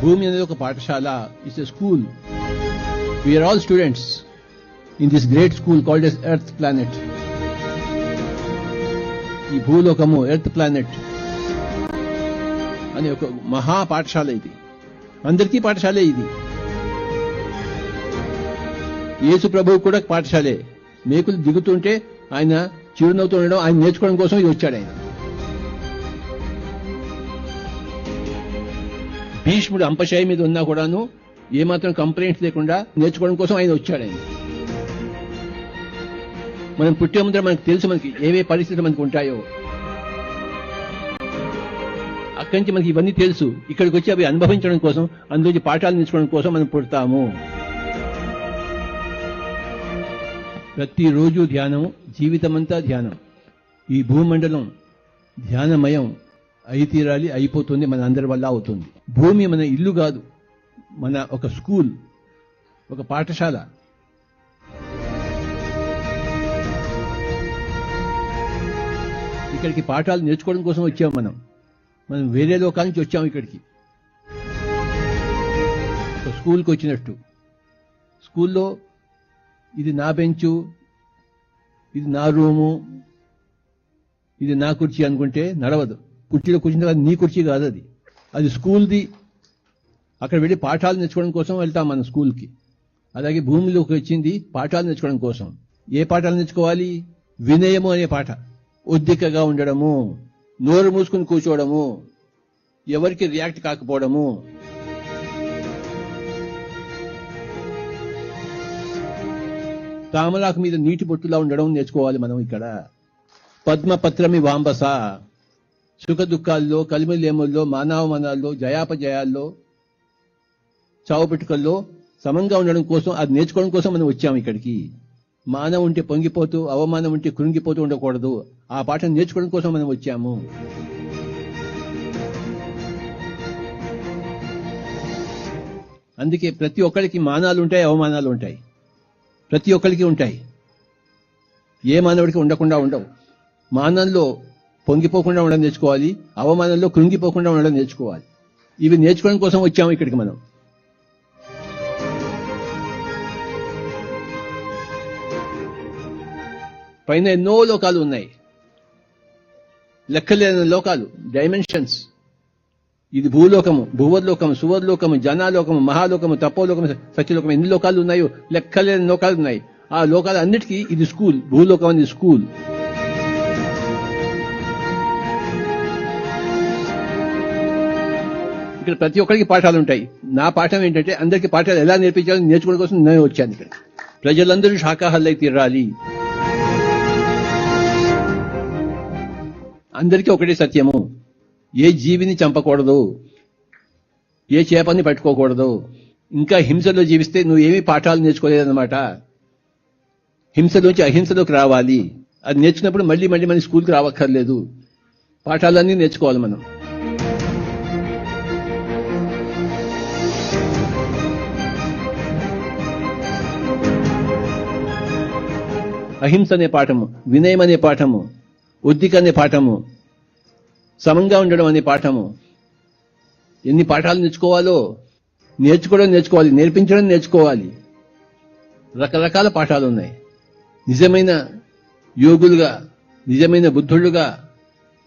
భూమి అనేది ఒక పాఠశాల. It's a school. We are all students in this great school called as earth planet. ఈ భూలోకము ఎర్త్ ప్లానెట్ అనే ఒక మహా పాఠశాల ఇది. అందరికీ పాఠశాలే ఇది. యేసు ప్రభువు కూడా పాఠశాలే. మేకులు దిగుతుంటే ఆయన చిరునవ్వుతూ ఉండడం, ఆయన నేర్చుకోవడం కోసం ఇది వచ్చాడు. ఆయన భీష్ముడు అంపశయ మీద ఉన్నా కూడాను ఏమాత్రం కంప్లైంట్స్ లేకుండా నేర్చుకోవడం కోసం ఆయన వచ్చాడు. ఆయన మనం పుట్టే ముందర మనకు తెలుసు మనకి ఏవే పరిస్థితులు మనకు ఉంటాయో. అక్కడి నుంచి మనకి ఇవన్నీ తెలుసు. ఇక్కడికి వచ్చి అవి అనుభవించడం కోసం, అందులోంచి పాఠాలు నేర్చుకోవడం కోసం మనం పుడతాము. ప్రతిరోజు ధ్యానం, జీవితమంతా ధ్యానం. ఈ భూమండలం ధ్యానమయం అయి తీరాలి, అయిపోతుంది, మన అందరి వల్ల అవుతుంది. భూమి మన ఇల్లు కాదు, మన ఒక స్కూల్, ఒక పాఠశాల. ఇక్కడికి పాఠాలు నేర్చుకోవడం కోసం వచ్చాం. మనం వేరే లోకాల నుంచి వచ్చాము ఇక్కడికి. ఒక స్కూల్కి వచ్చినట్టు. స్కూల్లో ఇది నా బెంచు, ఇది నా రూము, ఇది నా కుర్చీ అనుకుంటే నడవదు. కుర్చీలో కూర్చుంటే నీ కుర్చీ కాదు అది, అది స్కూల్ది. అక్కడ వెళ్ళి పాఠాలు నేర్చుకోవడం కోసం వెళ్తాం మనం స్కూల్కి. అలాగే భూమిలోకి వచ్చింది పాఠాలు నేర్చుకోవడం కోసం. ఏ పాఠాలు నేర్చుకోవాలి? వినయము అనే పాఠ. ఒద్దికగా ఉండడము, నోరు మూసుకుని కూర్చోవడము, ఎవరికి రియాక్ట్ కాకపోవడము, తామలాకు మీద నీటి బొట్టులా ఉండడం నేర్చుకోవాలి మనం ఇక్కడ. పద్మపత్రమి వాంబస. సుఖ దుఃఖాల్లో, కలిమిలేముల్లో, మానవమనాల్లో, జయాపజయాల్లో, చావు పెట్టుకల్లో సమంగా ఉండడం కోసం, అది నేర్చుకోవడం కోసం మనం వచ్చాము ఇక్కడికి. మానం ఉంటే పొంగిపోతూ, అవమానం ఉంటే కృంగిపోతూ ఉండకూడదు. ఆ పాఠం నేర్చుకోవడం కోసం మనం వచ్చాము. అందుకే ప్రతి ఒక్కరికి మానాలు ఉంటాయి, అవమానాలు ఉంటాయి. ప్రతి ఒక్కరికి ఉంటాయి. ఏ మానవుడికి ఉండకుండా ఉండవు. మానంలో పొంగిపోకుండా ఉండడం నేర్చుకోవాలి, అవమానంలో కృంగిపోకుండా ఉండడం నేర్చుకోవాలి. ఇవి నేర్చుకోవడం కోసం వచ్చాము ఇక్కడికి మనం. పైన ఎన్నో లోకాలు ఉన్నాయి, లెక్కలేని లోకాలు, డైమెన్షన్స్. ఇది భూలోకము, భువర్లోకము, సువర్లోకము, జనాలోకము, మహాలోకము, తపోలోకము, సత్యలోకము. ఎన్ని లోకాలు ఉన్నాయో, లెక్కలేని లోకాలు ఉన్నాయి. ఆ లోకాలు అన్నిటికీ ఇది స్కూల్. భూలోకం అనేది స్కూల్. ఇక్కడ ప్రతి ఒక్కరికి పాఠాలు ఉంటాయి. నా పాఠం ఏంటంటే అందరికీ పాఠాలు ఎలా నేర్పించాలో నేర్చుకోవడం కోసం నేను వచ్చాను ఇక్కడ. ప్రజలందరూ శాకాహారులై తీరాలి. అందరికీ ఒకటే సత్యము. ఏ జీవిని చంపకూడదు, ఏ చేపని పట్టుకోకూడదు. ఇంకా హింసలో జీవిస్తే నువ్వేమీ పాఠాలు నేర్చుకోలేదన్నమాట. హింసలోంచి అహింసలోకి రావాలి. అది నేర్చుకున్నప్పుడు మళ్ళీ మళ్ళీ మన స్కూల్కి రావక్కర్లేదు. పాఠాలన్నీ నేర్చుకోవాలి మనం. అహింస అనే పాఠము, వినయం అనే పాఠము, ఉద్దిక అనే పాఠము, సమంగా ఉండడం అనే పాఠము. ఎన్ని పాఠాలు నేర్చుకోవాలో, నేర్చుకోవడం నేర్చుకోవాలి, నేర్పించడం నేర్చుకోవాలి. రకరకాల పాఠాలు ఉన్నాయి. నిజమైన యోగులుగా, నిజమైన బుద్ధులుగా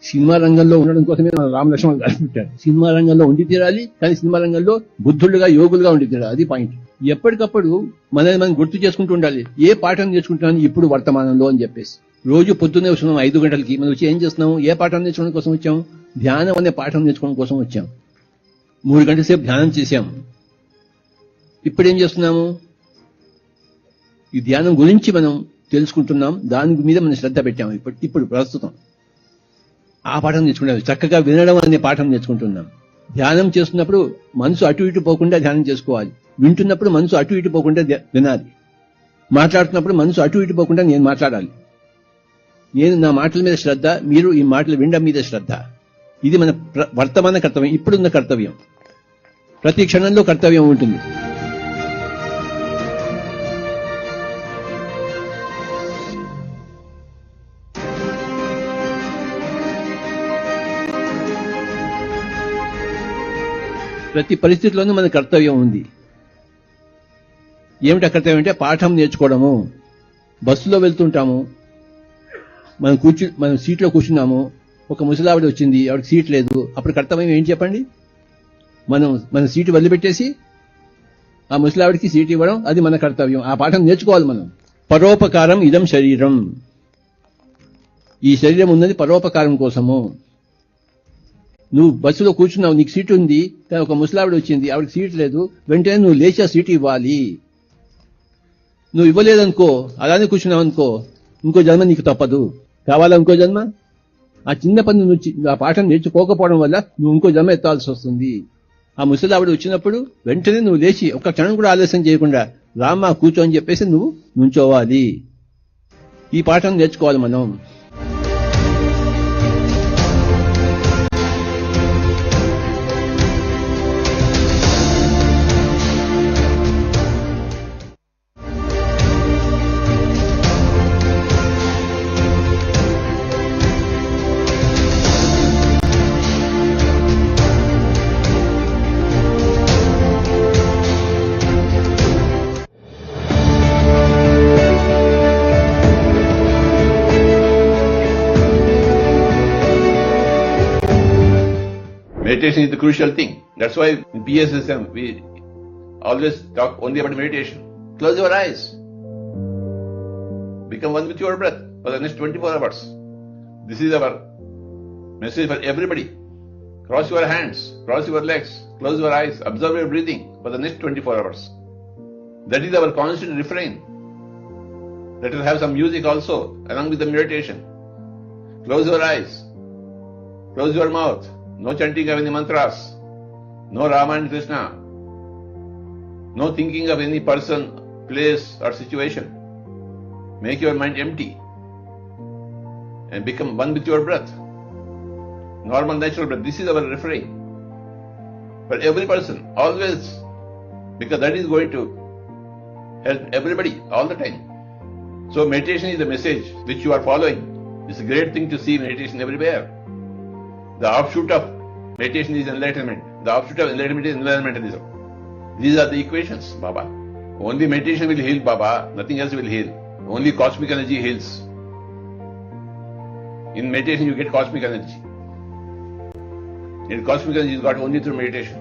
సినిమా రంగంలో ఉండడం కోసమే మన రామలక్ష్మణ్ గారు పెట్టారు. సినిమా రంగంలో ఉండి తీరాలి, కానీ సినిమా రంగంలో బుద్ధులుగా, యోగులుగా ఉండి తీరాలి. అది పాయింట్. ఎప్పటికప్పుడు మనల్ని మనం గుర్తు చేసుకుంటూ ఉండాలి. ఏ పాఠం నేర్చుకుంటున్నాను ఇప్పుడు వర్తమానంలో అని చెప్పేసి. రోజు పొద్దున్నే వస్తున్నాం 5 గంటలకి. మనం వచ్చి ఏం చేస్తున్నాం? ఏ పాఠం నేర్చుకోవడం కోసం వచ్చాం? ధ్యానం అనే పాఠం నేర్చుకోవడం కోసం వచ్చాం. 3 గంటల సేపు ధ్యానం చేశాం. ఇప్పుడు ఏం చేస్తున్నాము? ఈ ధ్యానం గురించి మనం తెలుసుకుంటున్నాం. దాని మీద మనం శ్రద్ధ పెట్టాము. ఇప్పుడు ప్రస్తుతం ఆ పాఠం నేర్చుకుంటాం. చక్కగా వినడం అనే పాఠం నేర్చుకుంటున్నాం. ధ్యానం చేస్తున్నప్పుడు మనసు అటు ఇటు పోకుండా ధ్యానం చేసుకోవాలి. వింటున్నప్పుడు మనసు అటు ఇటు పోకుండా వినాలి. మాట్లాడుతున్నప్పుడు మనసు అటు ఇటు పోకుండా నేను మాట్లాడాలి. నేను నా మాటల మీద శ్రద్ధ, మీరు ఈ మాటలు వినడం మీద శ్రద్ధ. ఇది మన వర్తమాన కర్తవ్యం, ఇప్పుడున్న కర్తవ్యం. ప్రతి క్షణంలో కర్తవ్యం ఉంటుంది. ప్రతి పరిస్థితిలోనూ మన కర్తవ్యం ఉంది. ఏమిటా కర్తవ్యం అంటే పాఠం నేర్చుకోవడము. బస్సులో వెళ్తుంటాము, మనం సీట్లో కూర్చున్నాము, ఒక ముసలావిడ వచ్చింది, ఆవిడకి సీట్ లేదు. అప్పుడు కర్తవ్యం ఏంటి చెప్పండి? మన సీటు వదిలిపెట్టేసి ఆ ముసలావిడికి సీట్ ఇవ్వడం, అది మన కర్తవ్యం. ఆ పాఠం నేర్చుకోవాలి మనం. పరోపకారం ఇదం శరీరం. ఈ శరీరం ఉన్నది పరోపకారం కోసము. నువ్వు బస్సులో కూర్చున్నావు, నీకు సీటు ఉంది, కానీ ఒక ముసలావిడ వచ్చింది, ఆవిడకి సీట్ లేదు, వెంటనే నువ్వు లేచి ఆ సీటు ఇవ్వాలి. నువ్వు ఇవ్వలేదనుకో, అలానే కూర్చున్నావు అనుకో, ఇంకో జన్మ నీకు తప్పదు. కావాలా ఇంకో జన్మ? ఆ చిన్న పని నువ్వు ఆ పాఠం నేర్చుకోకపోవడం వల్ల నువ్వు ఇంకో జన్మ ఎత్తాల్సి వస్తుంది. ఆ ముసలావిడ వచ్చినప్పుడు వెంటనే నువ్వు లేచి ఒక్క క్షణం కూడా ఆలస్యం చేయకుండా రామ్మా కూర్చో అని చెప్పేసి నువ్వు నుంచోవాలి. ఈ పాఠం నేర్చుకోవాలి మనం. Meditation is the crucial thing. That's why in PSSM we always talk only about meditation. Close your eyes. Become one with your breath for the next 24 hours. This is our message for everybody. Cross your hands, cross your legs, close your eyes, observe your breathing for the next 24 hours. That is our constant refrain. Let us have some music also along with the meditation. Close your eyes, close your mouth. No chanting of any mantras, no Rama and Krishna, no thinking of any person, place or situation. Make your mind empty and become one with your breath. Normal, natural breath. This is our refrain for every person, always, because that is going to help everybody all the time. So meditation is the message which you are following. It's a great thing to see meditation everywhere. The offshoot of meditation is enlightenment. The offshoot of enlightenment is environmentalism. These are the equations, Baba. Only meditation will heal, Baba. Nothing else will heal. Only cosmic energy heals. In meditation you get cosmic energy. And cosmic energy is got only through meditation.